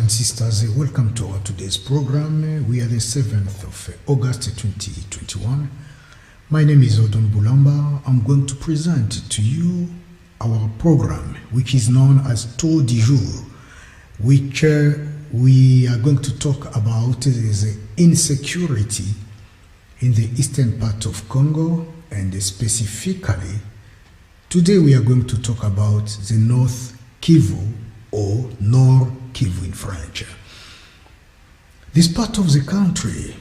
and sisters, welcome to our today's program. We are the 7th of August 2021. My name is Odon Boulamba. I'm going to present to you our program, which is known as Tour du Jour, which we are going to talk about the insecurity in the eastern part of Congo, and specifically, today we are going to talk about the North Kivu, or North Kivu in French. This part of the country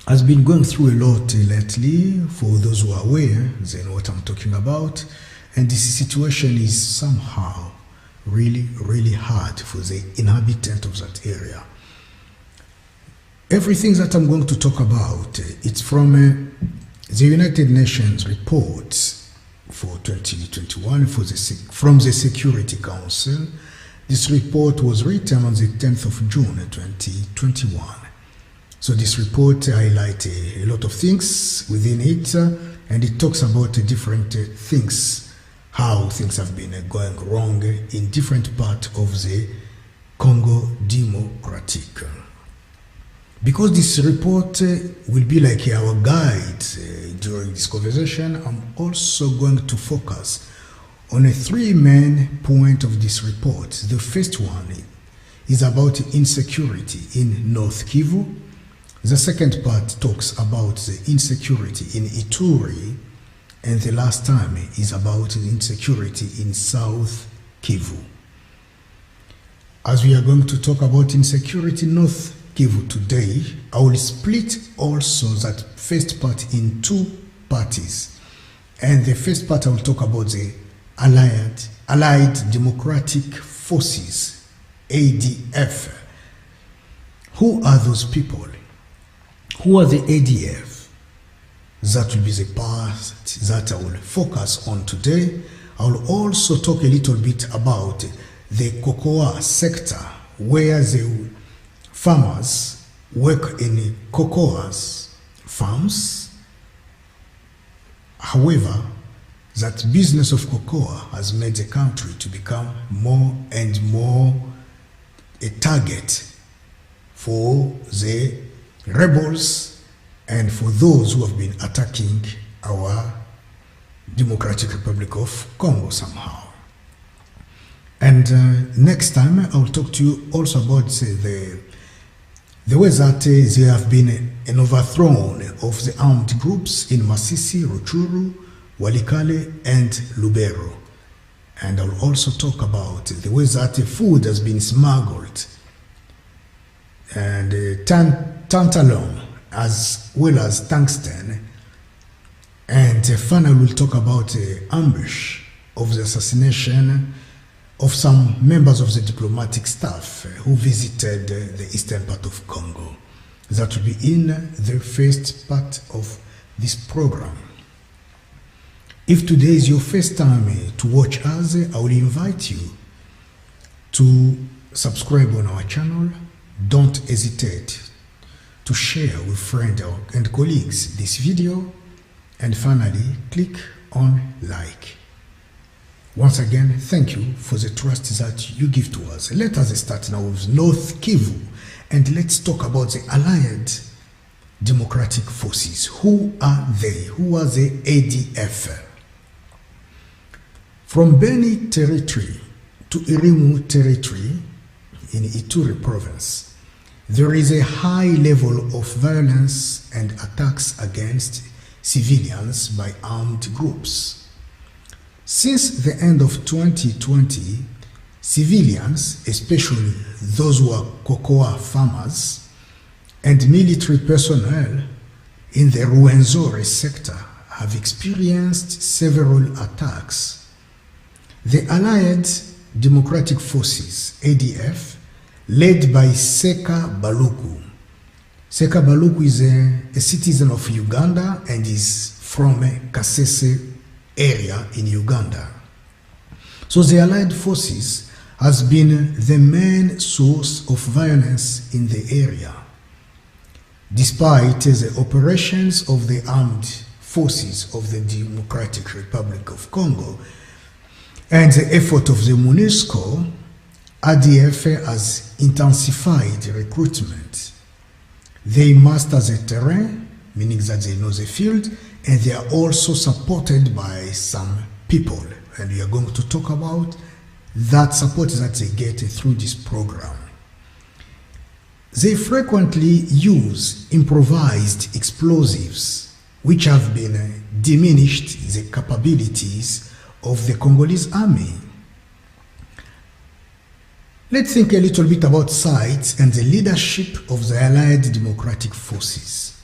has been going through a lot lately. For those who are aware, they know what I'm talking about. And this situation is somehow really hard for the inhabitant of that area. Everything that I'm going to talk about, it's from the United Nations report for 2021 from the Security Council. This report was written on the 10th of June 2021. So this report highlights a lot of things within it, and it talks about different things, how things have been going wrong in different parts of the Congo Democratic. Because this report will be like our guide during this conversation, I'm also going to focus on a three main points of this report. The first one is about insecurity in North Kivu. The second part talks about the insecurity in Ituri, and the last time is about the insecurity in South Kivu. As we are going to talk about insecurity in North Kivu today, I will split also that first part in two parties. And the first part I will talk about the Allied Democratic Forces, ADF. Who are those people? Who are the ADF? That will be the part that I will focus on today. I will also talk a little bit about the cocoa sector, where the farmers work in cocoa farms. However, that business of cocoa has made the country to become more and more a target for the rebels and for those who have been attacking our Democratic Republic of Congo somehow. And next time I'll talk to you also about the way that there have been an overthrow of the armed groups in Masisi, Ruchuru, Walikale, and Lubero. And I'll also talk about the way that food has been smuggled, and tantalum as well as tungsten. And finally we'll talk about the ambush of the assassination of some members of the diplomatic staff who visited the eastern part of Congo. That will be in the first part of this program. If today is your first time to watch us, I will invite you to subscribe on our channel. Don't hesitate to share with friends and colleagues this video, and finally click on like. Once again, thank you for the trust that you give to us. Let us start now with North Kivu, and let's talk about the Allied Democratic Forces. Who are they? Who are the ADF? From Beni territory to Irimu territory in Ituri province, there is a high level of violence and attacks against civilians by armed groups. Since the end of 2020, civilians, especially those who are cocoa farmers, and military personnel in the Rwenzori sector have experienced several attacks. The Allied Democratic Forces, ADF, led by Seka Baluku. Seka Baluku is a citizen of Uganda and is from Kasese area in Uganda. So the Allied Forces has been the main source of violence in the area. Despite the operations of the armed forces of the Democratic Republic of Congo and the effort of the MONUSCO, ADF has intensified recruitment. They master the terrain, meaning that they know the field, and they are also supported by some people. And we are going to talk about that support that they get through this program. They frequently use improvised explosives, which have been diminished the capabilities of the Congolese army. Let's think a little bit about sites and the leadership of the Allied Democratic Forces.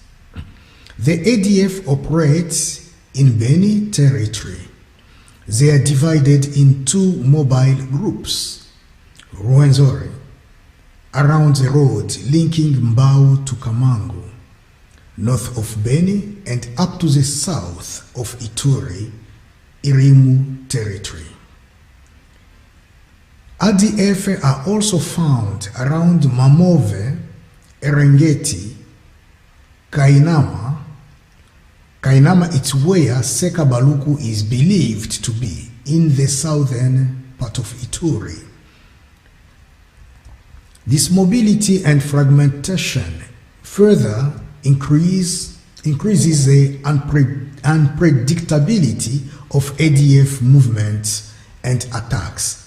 The ADF operates in Beni territory. They are divided in two mobile groups, Rwenzori, around the road linking Mbao to Kamango, north of Beni and up to the south of Ituri, Irimu territory. ADF are also found around Mamove, Erengeti, Kainama. Kainama is where Seka Baluku is believed to be, in the southern part of Ituri. This mobility and fragmentation further increases the unpredictability of ADF movements and attacks,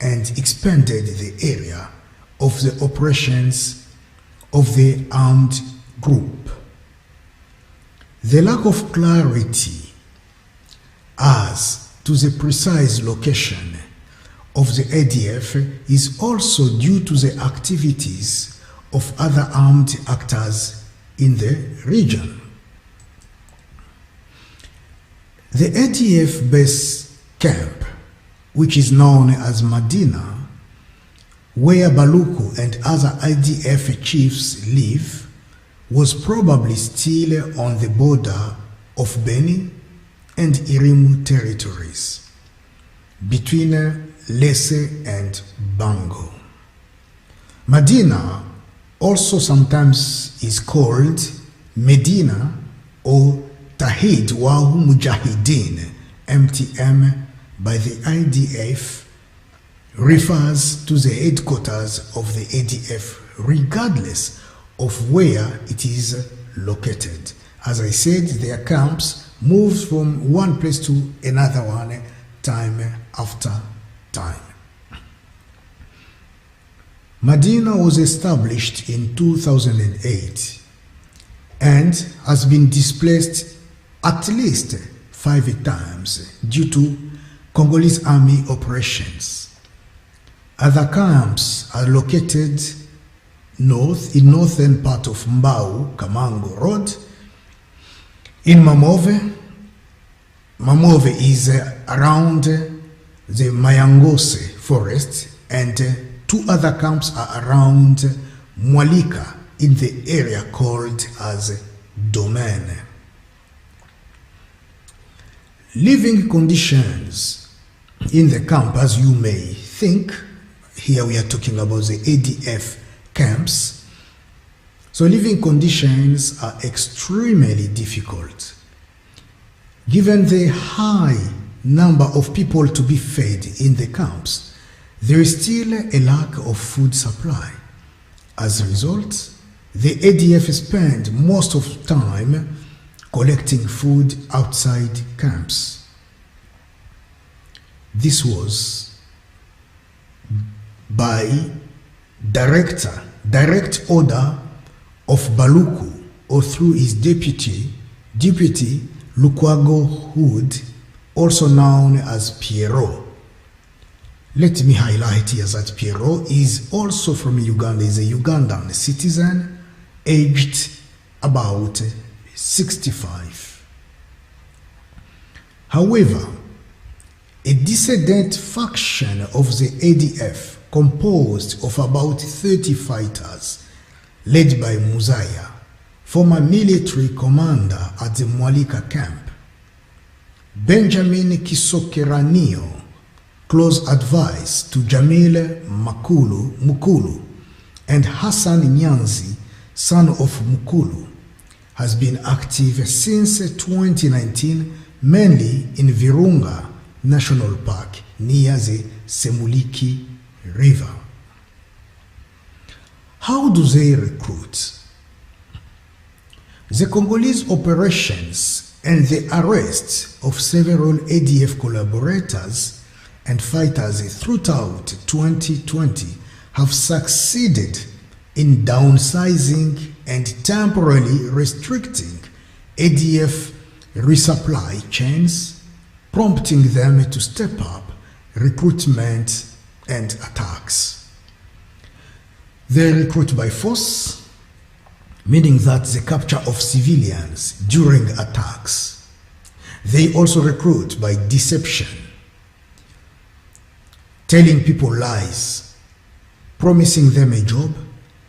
and expanded the area of the operations of the armed group. The lack of clarity as to the precise location of the ADF is also due to the activities of other armed actors in the region. The ADF base camp, which is known as Madina, where Baluku and other ADF chiefs live, was probably still on the border of Beni and Irimu territories, between Lese and Bango. Madina also sometimes is called Medina or TRAHIT Wahu Mujahideen, MTM, by the IDF, refers to the headquarters of the ADF regardless of where it is located. As I said, their camps move from one place to another one, time after time. Medina was established in 2008 and has been displaced at least 5 times due to Congolese army operations. Other camps are located in northern part of Mbao, Kamango Road. In Mamove, Mamove is around the Mayangose forest, and 2 other camps are around Mwalika in the area called as Domaine. Living conditions in the camp, as you may think, here we are talking about the ADF camps. So living conditions are extremely difficult. Given the high number of people to be fed in the camps, there is still a lack of food supply. As a result, the ADF spend most of the time collecting food outside camps. This was by direct order of Baluku, or through his deputy Lukwago Hood, also known as Pierrot. Let me highlight here that Pierrot is also from Uganda. He is a Ugandan citizen, aged about 65. However, a dissident faction of the ADF, composed of about 30 fighters, led by Muzaya, former military commander at the Mwalika camp, Benjamin Kisokeranio, close advice to Jamil Mukulu, and Hassan Nyanzi, son of Mukulu, has been active since 2019, mainly in Virunga National Park near the Semuliki River. How do they recruit? The Congolese operations and the arrest of several ADF collaborators and fighters throughout 2020 have succeeded in downsizing and temporarily restricting ADF resupply chains, prompting them to step up recruitment and attacks. They recruit by force, meaning that the capture of civilians during attacks. They also recruit by deception, telling people lies, promising them a job,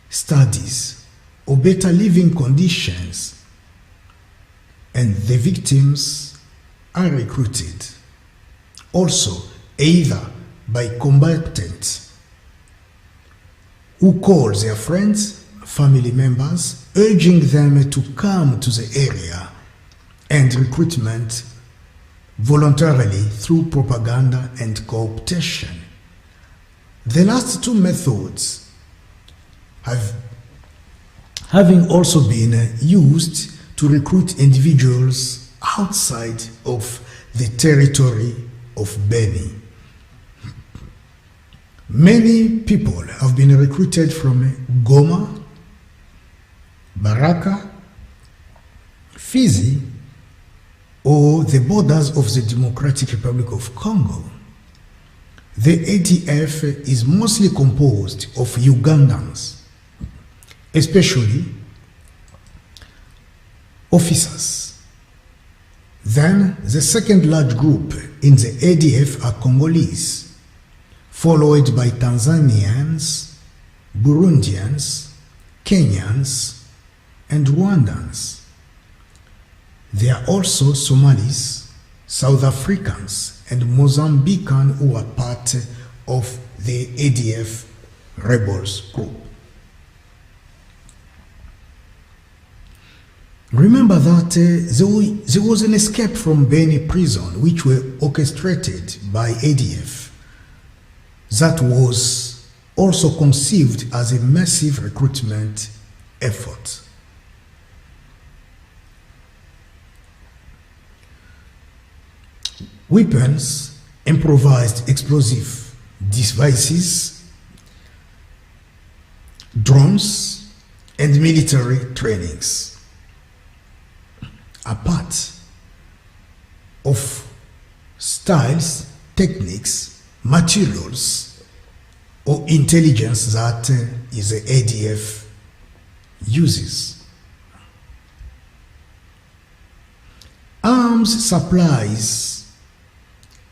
studies, or better living conditions, and the victims are recruited also either by combatants who call their friends, family members, urging them to come to the area, and recruitment voluntarily through propaganda and cooptation. The last two methods having also been used to recruit individuals outside of the territory of Beni. Many people have been recruited from Goma, Baraka, Fizi, or the borders of the Democratic Republic of Congo. The ADF is mostly composed of Ugandans, especially officers. Then the second large group in the ADF are Congolese, followed by Tanzanians, Burundians, Kenyans, and Rwandans. There are also Somalis, South Africans, and Mozambicans who are part of the ADF rebels group. Remember that there was an escape from Beni prison which were orchestrated by ADF that was also conceived as a massive recruitment effort. Weapons, improvised explosive devices, drones, and military trainings are part of styles, techniques, materials, or intelligence that is the ADF uses. Arms supplies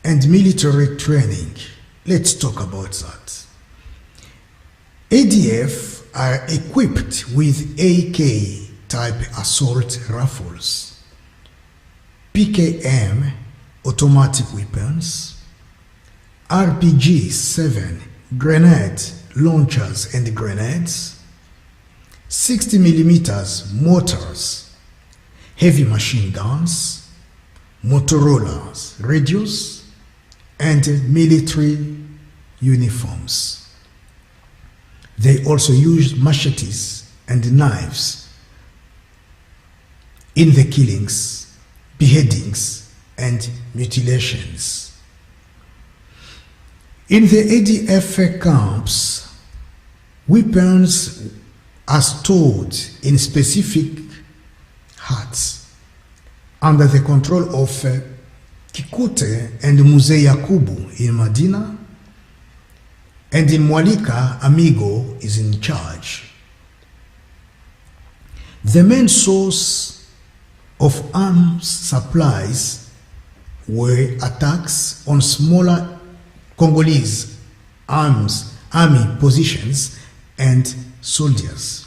and military training. Let's talk about that. ADF are equipped with AK-type assault rifles, PKM automatic weapons, RPG-7 grenade launchers and grenades, 60mm mortars, heavy machine guns, Motorola radios, and military uniforms. They also use machetes and knives in the killings, beheadings, and mutilations. In the ADF camps, weapons are stored in specific huts under the control of Kikute and Mzee Yakubu in Medina, and in Mwalika, Amigo is in charge. The main source of arms supplies were attacks on smaller Congolese army positions and soldiers.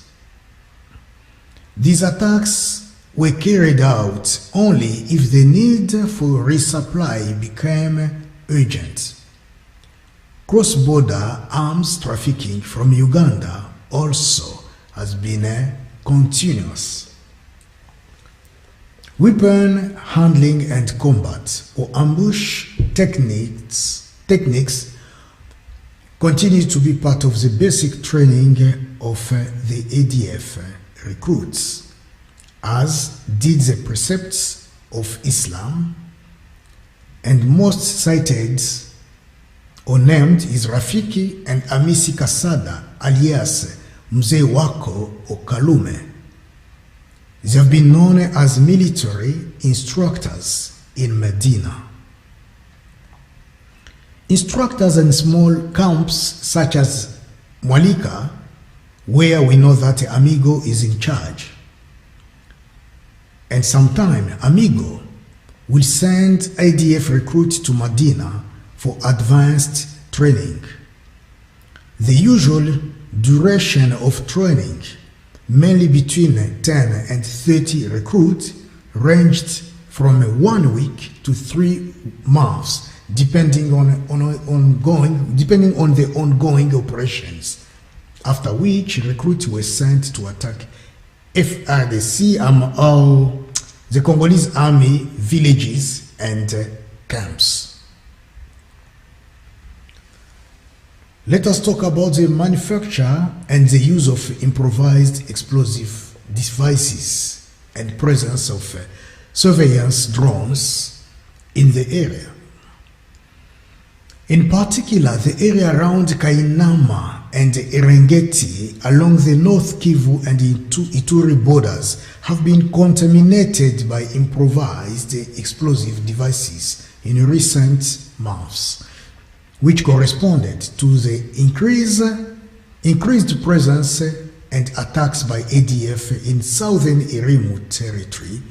These attacks were carried out only if the need for resupply became urgent. Cross-border arms trafficking from Uganda also has been continuous. Weapon handling and combat or ambush techniques continues to be part of the basic training of the ADF recruits, as did the precepts of Islam, and most cited or named is Rafiki and Amisi Kasada, alias Mzee Wako or Kalume. They have been known as military instructors in Medina. Instructors in small camps such as Mwalika, where we know that Amigo is in charge. And sometime Amigo will send ADF recruits to Medina for advanced training. The usual duration of training, mainly between 10 and 30 recruits, ranged from 1 week to 3 months, depending on the ongoing operations, after which recruits were sent to attack FARDC or the Congolese army villages and camps. Let us talk about the manufacture and the use of improvised explosive devices and presence of surveillance drones in the area. In particular, the area around Kainama and Erengeti along the North Kivu and Ituri borders have been contaminated by improvised explosive devices in recent months, which corresponded to the increased presence and attacks by ADF in southern Irimu territory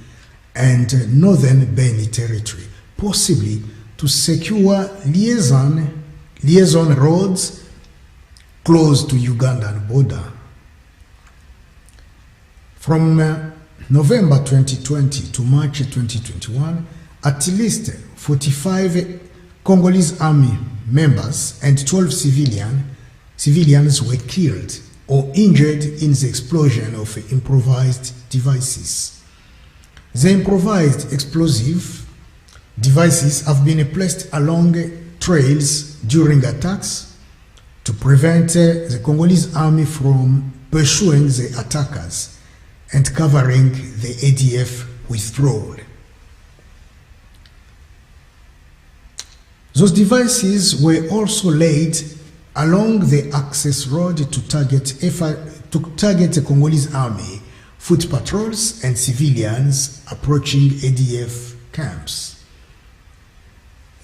and northern Beni territory, possibly to secure liaison roads close to Ugandan border. From November 2020 to March 2021, at least 45 Congolese army members and 12 civilians were killed or injured in the explosion of improvised devices. The improvised explosive devices have been placed along trails during attacks to prevent the Congolese army from pursuing the attackers and covering the ADF withdrawal. Those devices were also laid along the access road to target the Congolese army, foot patrols, and civilians approaching ADF camps.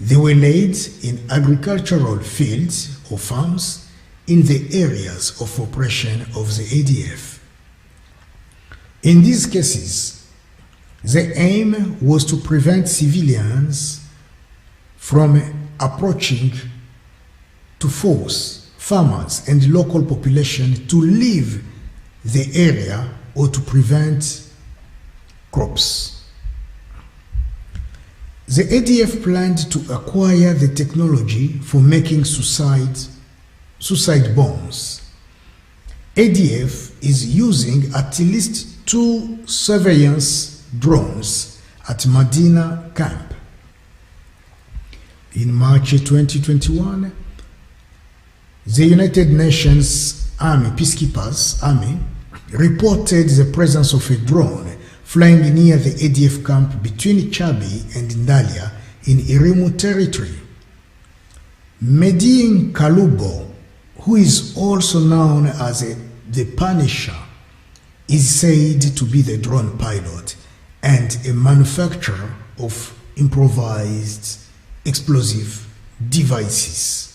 They were laid in agricultural fields or farms in the areas of operation of the ADF. In these cases, the aim was to prevent civilians from approaching to force farmers and local population to leave the area or to prevent crops. The ADF planned to acquire the technology for making suicide bombs. ADF is using at least 2 surveillance drones at Medina camp. In March 2021, the United Nations Army, Peacekeepers Army, reported the presence of a drone flying near the ADF camp between Chabi and Ndalia in Irimu territory. Medin Kalubo, who is also known as the Punisher, is said to be the drone pilot and a manufacturer of improvised explosive devices.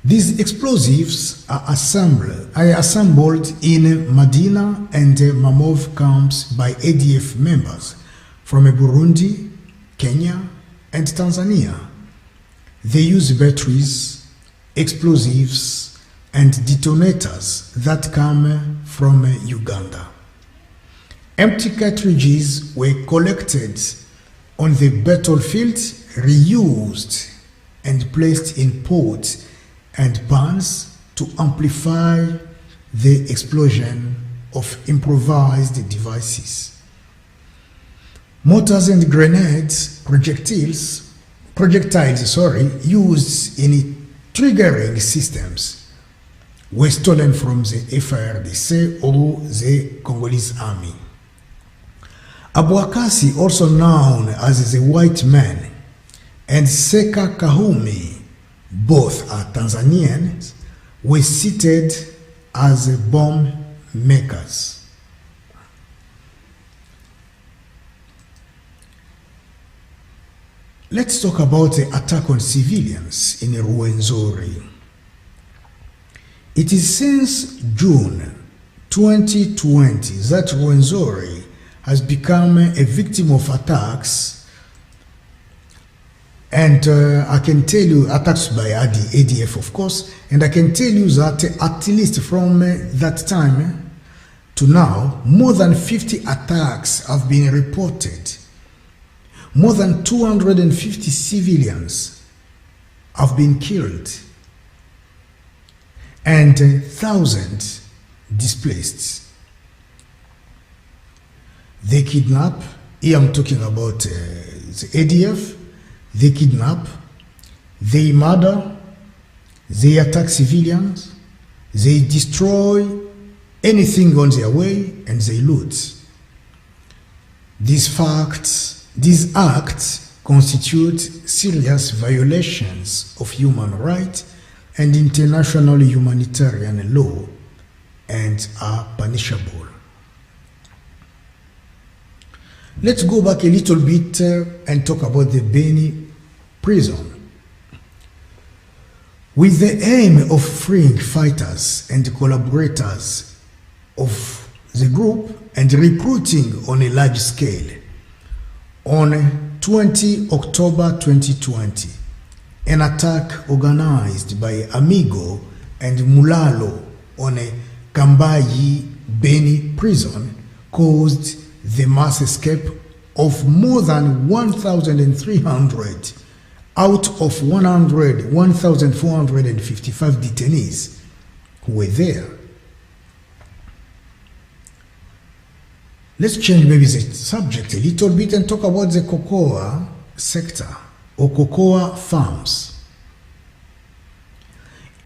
These explosives are assembled in Medina and Mamov camps by ADF members from Burundi, Kenya, and Tanzania. They use batteries, explosives, and detonators that come from Uganda. Empty cartridges were collected on the battlefield, reused, and placed in pots and pans to amplify the explosion of improvised devices. Mortars and grenades, projectiles projectiles used in triggering systems were stolen from the FARDC or the Congolese army. Abwakasi, also known as the White Man, and Seka Kahumi, both are Tanzanians, were cited as bomb makers. Let's talk about the attack on civilians in Rwenzori. It is since June 2020 that Rwenzori has become a victim of attacks, and I can tell you, attacks by ADF of course, and I can tell you that at least from that time to now, more than 50 attacks have been reported. More than 250 civilians have been killed and thousands displaced. They kidnap, here I'm talking about the ADF, they kidnap, they murder, they attack civilians, they destroy anything on their way, and they loot. These acts constitute serious violations of human rights and international humanitarian law and are punishable. Let's go back a little bit and talk about the Beni prison. With the aim of freeing fighters and collaborators of the group and recruiting on a large scale, on 20 October 2020, an attack organized by Amigo and Mulalo on a Kambayi Beni prison caused the mass escape of more than 1,300 out of 1,455 detainees who were there. Let's change maybe the subject a little bit and talk about the cocoa sector or cocoa farms.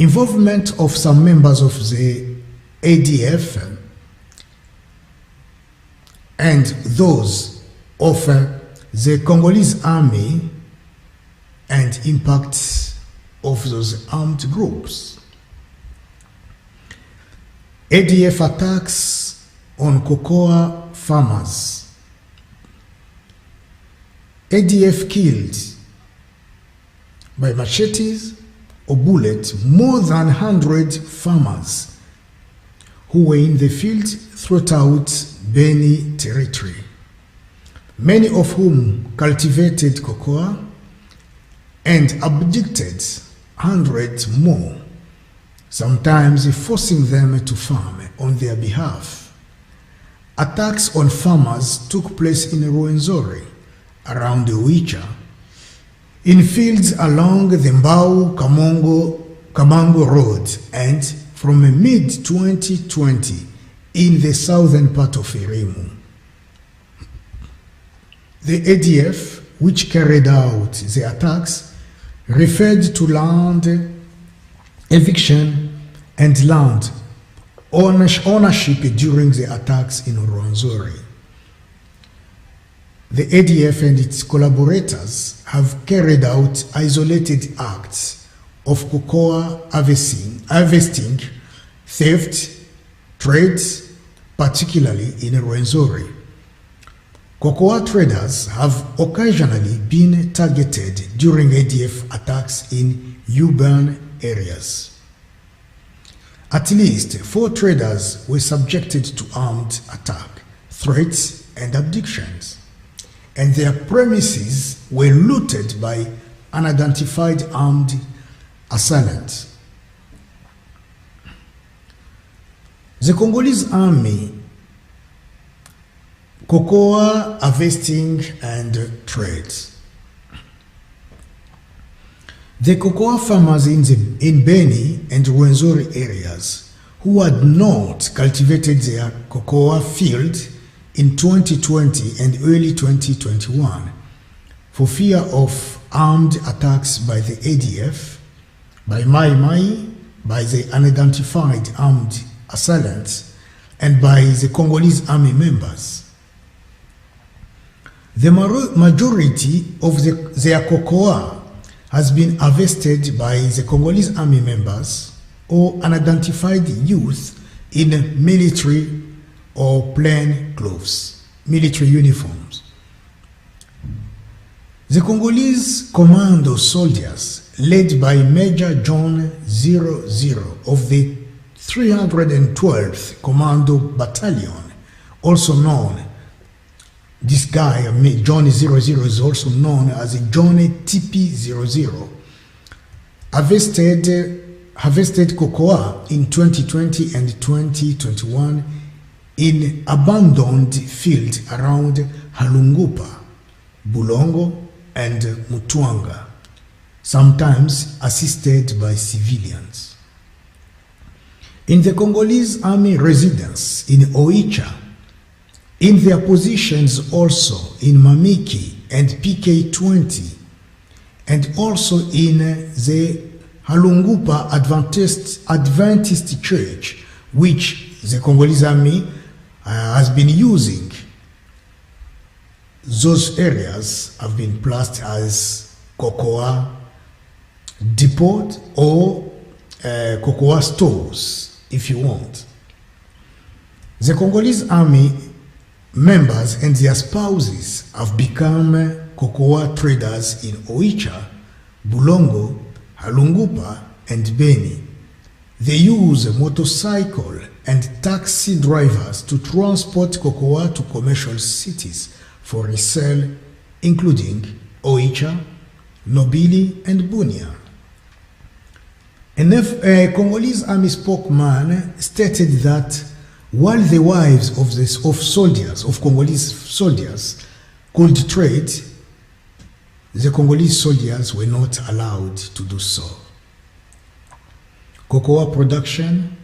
Involvement of some members of the ADF and those of the Congolese army and impact of those armed groups. ADF attacks on cocoa farmers. ADF killed by machetes or bullets more than 100 farmers who were in the field throughout Beni territory, many of whom cultivated cocoa, and abducted hundreds more, sometimes forcing them to farm on their behalf. Attacks on farmers took place in Rwenzori, around Oicha, in fields along the Mbau-Kamango Road, and from mid-2020 in the southern part of Irimu. The ADF, which carried out the attacks, referred to land eviction and land ownership during the attacks in Rwenzori. The ADF and its collaborators have carried out isolated acts of cocoa harvesting, theft, trades, particularly in Rwenzori. Cocoa traders have occasionally been targeted during ADF attacks in urban areas. At least 4 traders were subjected to armed attack, threats, and abductions, and their premises were looted by unidentified armed assailants. The Congolese army, cocoa harvesting and trades. The cocoa farmers in Beni and Rwenzori areas who had not cultivated their cocoa field in 2020 and early 2021 for fear of armed attacks by the ADF, by Mai Mai, by the unidentified armed assailants, and by the Congolese army members. The majority of their cocoa has been harvested by the Congolese army members or unidentified youth in military or plain clothes, military uniforms. The Congolese commando soldiers, led by Major John 00 of the 312th Commando Battalion, also known, this guy, John 00, is also known as John TP00, harvested cocoa in 2020 and 2021 in abandoned fields around Halungupa, Bulongo, and Mutuanga, sometimes assisted by civilians. In the Congolese army residence in Oicha, in their positions also in Mamiki and PK20, and also in the Halungupa Adventist Church, which the Congolese army has been using. Those areas have been classed as cocoa depot or cocoa stores, if you want. The Congolese army members and their spouses have become cocoa traders in Oicha, Bulongo, Halungupa, and Beni. They use motorcycle and taxi drivers to transport cocoa to commercial cities for resale, including Oicha, Nobili, and Bunia. A Congolese army spokesman stated that while the wives of Congolese soldiers could trade, the Congolese soldiers were not allowed to do so. Cocoa production,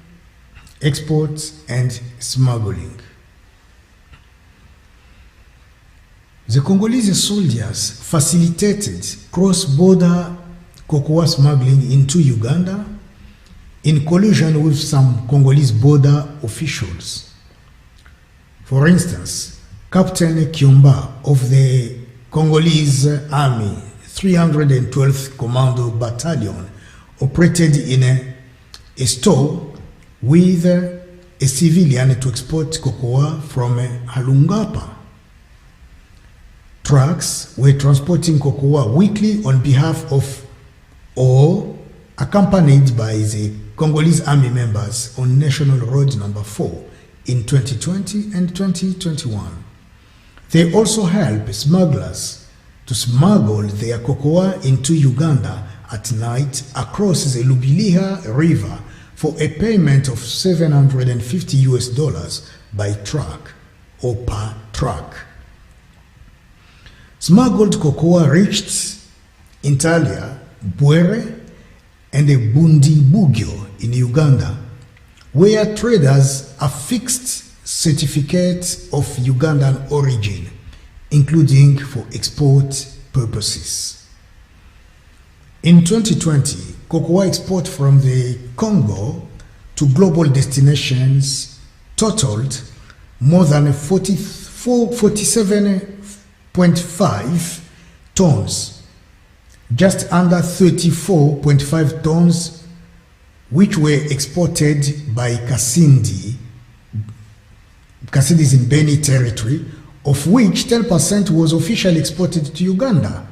exports, and smuggling. The Congolese soldiers facilitated cross-border cocoa smuggling into Uganda in collusion with some Congolese border officials. For instance, Captain Kyumba of the Congolese Army 312th Commando Battalion operated in a store with a civilian to export cocoa from Halungapa. Trucks were transporting cocoa weekly on behalf of or accompanied by the Congolese army members on National Road Number 4 in 2020 and 2021. They also help smugglers to smuggle their cocoa into Uganda at night across the Lubiliha River for a payment of $750 by truck or per truck. Smuggled cocoa reached Intalia, Bwere, and Bundibugyo in Uganda, where traders affixed certificates of Ugandan origin, including for export purposes. In 2020, cocoa export from the Congo to global destinations totaled more than 47.5 tons, just under 34.5 tons, which were exported by Kasindi. Kasindi is in Beni territory, of which 10% was officially exported to Uganda.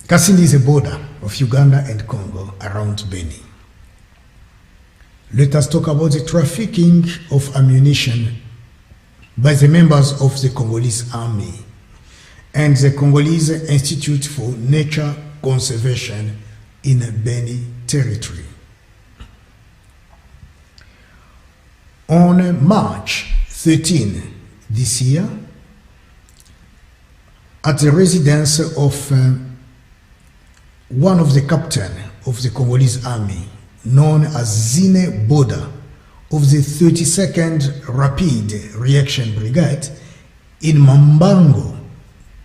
Kasindi is a border of Uganda and Congo around Beni. Let us talk about the trafficking of ammunition by the members of the Congolese Army and the Congolese Institute for Nature Conservation in Beni territory. On March 13 this year, at the residence of one of the captain of the Congolese Army, known as Zine Boda of the 32nd Rapid Reaction Brigade in Mambango,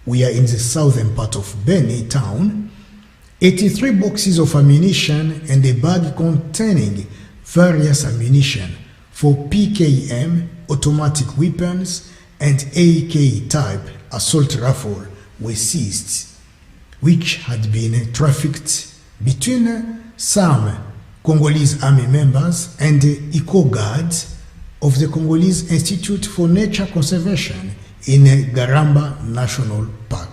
We are in the southern part of Beni town. 83 boxes of ammunition and a bag containing various ammunition for PKM, automatic weapons, and AK-type assault rifle were seized, which had been trafficked between some Congolese army members and eco guards of the Congolese Institute for Nature Conservation in Garamba National Park.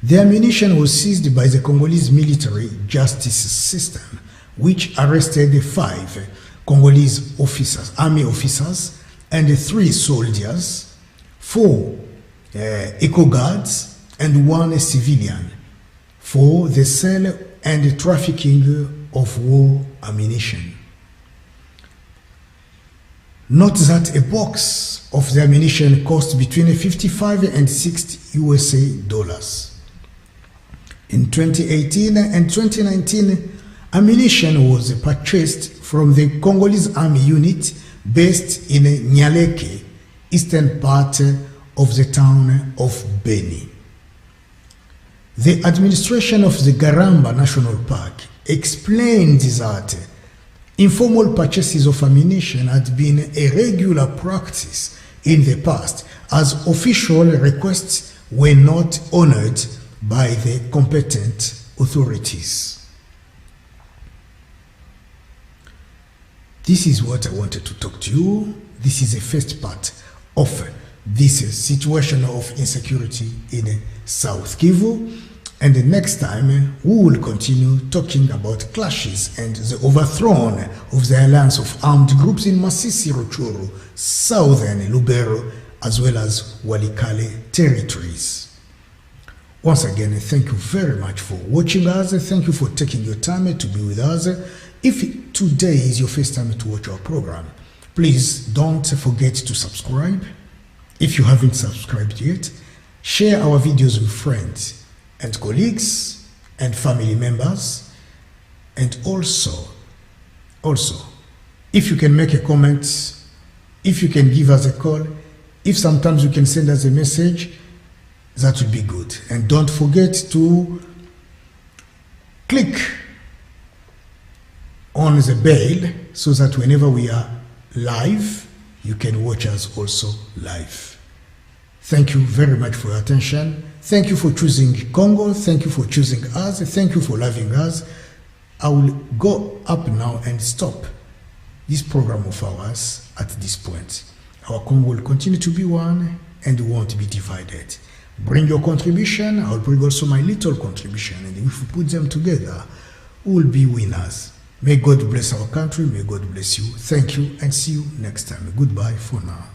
The ammunition was seized by the Congolese military justice system, which arrested 5 Congolese officers, army officers, and 3 soldiers, 4 eco guards, and 1 civilian for the sale and trafficking of war ammunition. Note that a box of the ammunition cost between 55 and 60 USA dollars. In 2018 and 2019, ammunition was purchased from the Congolese Army unit based in Nyaleke, eastern part of the town of Beni. The administration of the Garamba National Park explained that informal purchases of ammunition had been a regular practice in the past, as official requests were not honored by the competent authorities. This is what I wanted to talk to you. This is the first part of this situation of insecurity in South Kivu. And the next time, we will continue talking about clashes and the overthrow of the alliance of armed groups in Masisi, Ruchuru, southern Lubero, as well as Walikale territories. Once again, thank you very much for watching us. Thank you for taking your time to be with us. If today is your first time to watch our program, please don't forget to subscribe. If you haven't subscribed yet, share our videos with friends and colleagues and family members. And also, if you can make a comment, if you can give us a call, if sometimes you can send us a message, that would be good. And don't forget to click on the bell so that whenever we are live, you can watch us also live. Thank you very much for your attention. Thank you for choosing Congo. Thank you for choosing us. Thank you for loving us. I will go up now and stop this program of ours at this point. Our Congo will continue to be one and won't be divided. Bring your contribution. I'll bring also my little contribution. And if we put them together, we will be winners. May God bless our country. May God bless you. Thank you and see you next time. Goodbye for now.